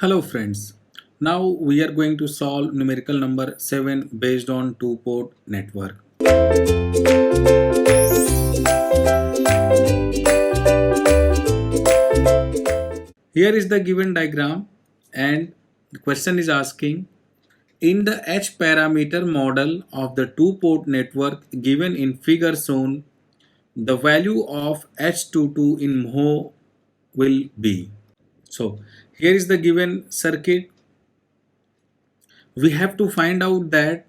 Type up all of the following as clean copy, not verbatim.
Hello friends. Now we are going to solve numerical number 7 based on two-port network. Here is the given diagram and the question is asking in the H parameter model of the two-port network given in figure shown, the value of H22 in mho will be. So here is the given circuit. We have to find out that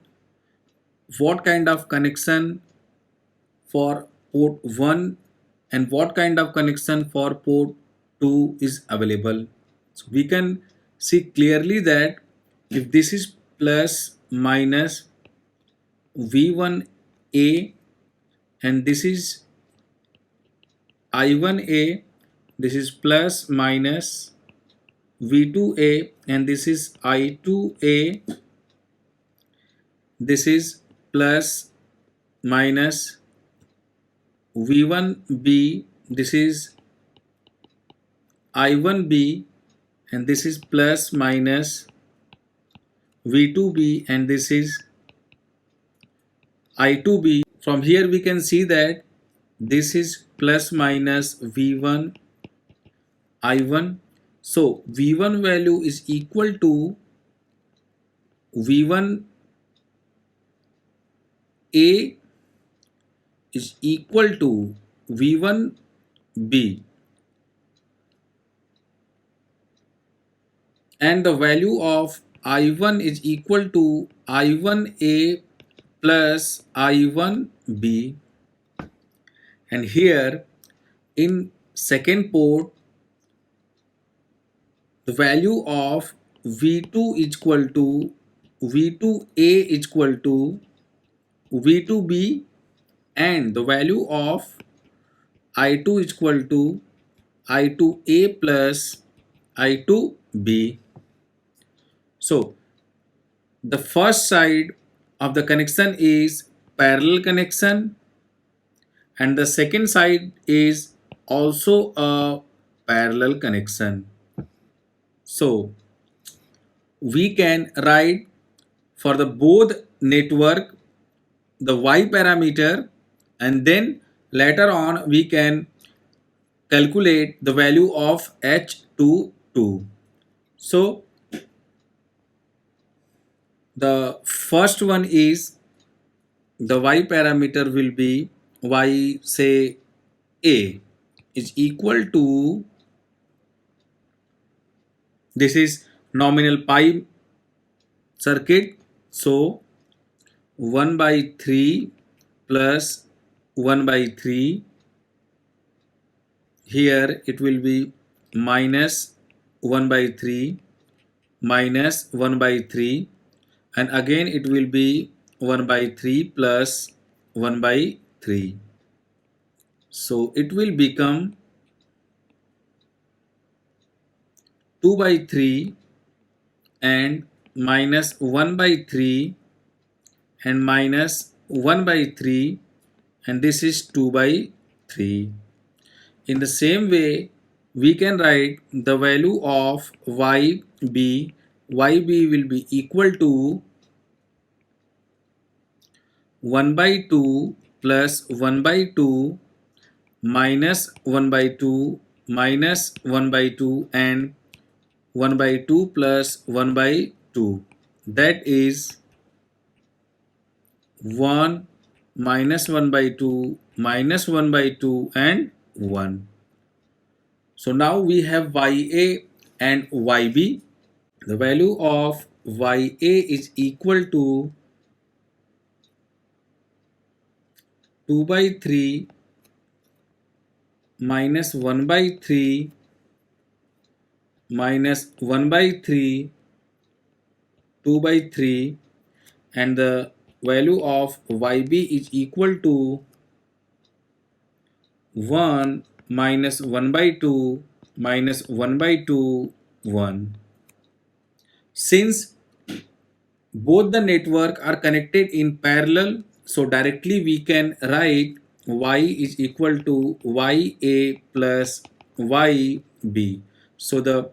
what kind of connection for port 1 and what kind of connection for port 2 is available. So we can see clearly that if this is plus minus V1A and this is I1A, this is plus minus V2A and this is I2A, this is plus minus V1B, this is I1B and this is plus minus V2B and this is I2B. From here we can see that this is plus minus V1 I1. So V1 value is equal to V1A is equal to V1B, and the value of I1 is equal to I1A plus I1B, and here in second port the value of V2 is equal to V2A is equal to V2B and the value of I2 is equal to I2A plus I2B. So the first side of the connection is parallel connection and the second side is also a parallel connection. So we can write for the both network the y parameter and then later on we can calculate the value of H22. So the first one is the y parameter will be y say A is equal to, this is nominal pi circuit, so 1 by 3 plus 1 by 3, here it will be minus 1 by 3 minus 1 by 3 and again it will be 1 by 3 plus 1 by 3. So it will become 2 by 3 and minus 1 by 3 and minus 1 by 3 and this is 2 by 3. In the same way we can write the value of YB. YB will be equal to 1 by 2 plus 1 by 2 minus 1 by 2 minus 1 by 2 and 1 by 2 plus 1 by 2, that is 1 minus 1 by 2 minus 1 by 2 and 1. So now we have YA and YB. The value of YA is equal to 2 by 3 minus 1 by 3 minus 1 by 3, 2 by 3, and the value of YB is equal to 1 minus 1 by 2 minus 1 by 2, 1. Since both the network are connected in parallel, so directly we can write Y is equal to YA plus YB. So the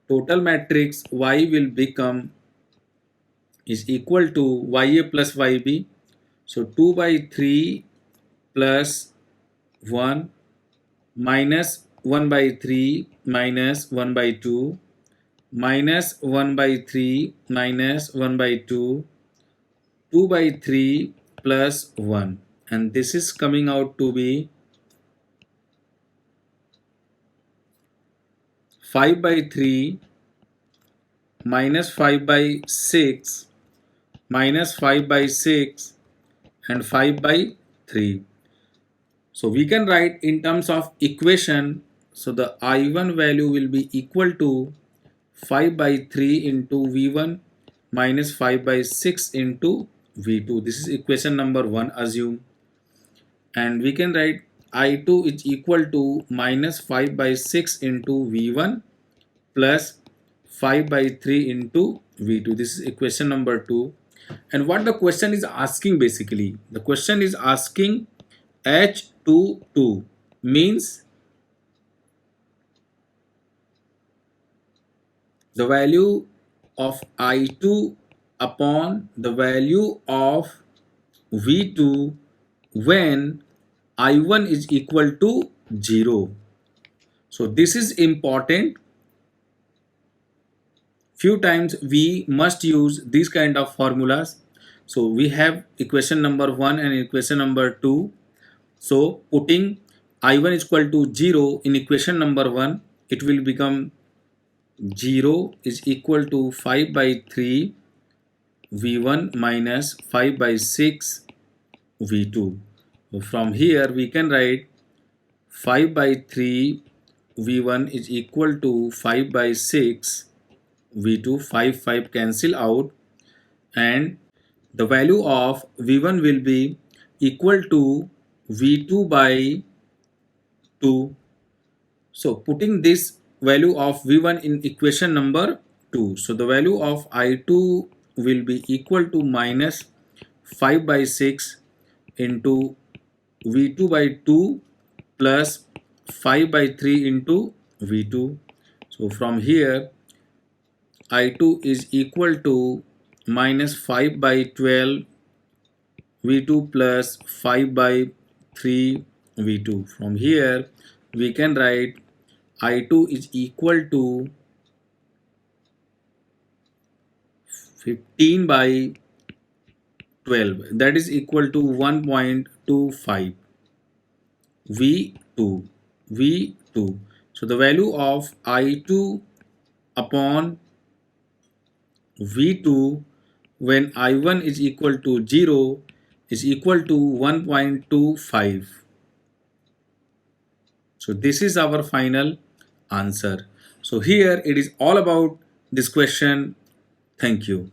total matrix Y will become is equal to Ya plus Yb. So 2 by 3 plus 1 minus 1 by 3 minus 1 by 2 minus 1 by 3 minus 1 by 2, 2 by 3 plus 1, and this is coming out to be 5 by 3 minus 5 by 6 minus 5 by 6 and 5 by 3. So we can write in terms of equation. So the I1 value will be equal to 5 by 3 into V1 minus 5 by 6 into V2. This is equation number 1, assume. And we can write I2 is equal to minus 5 by 6 into V1 plus 5 by 3 into V2. This is equation number 2. And what the question is asking basically, the question is asking H22 means the value of I2 upon the value of V2 when I1 is equal to 0. So this is important. Few times we must use these kind of formulas. So we have equation number 1 and equation number 2. So putting I1 is equal to 0 in equation number 1, it will become 0 is equal to 5 by 3 V1 minus 5 by 6 V2. So from here we can write 5 by 3 V1 is equal to 5 by 6 V2, 5 cancel out, and the value of V1 will be equal to V2 by 2. So putting this value of V1 in equation number 2. So the value of I2 will be equal to minus 5 by 6 into V2 by 2 plus 5 by 3 into V2. So from here I2 is equal to minus 5 by 12 V2 plus 5 by 3 V2. From here we can write I2 is equal to 15 by 12, that is equal to 1.25 V2. So the value of I2 upon V2 when I1 is equal to 0 is equal to 1.25. So this is our final answer. So here it is all about this question. Thank you.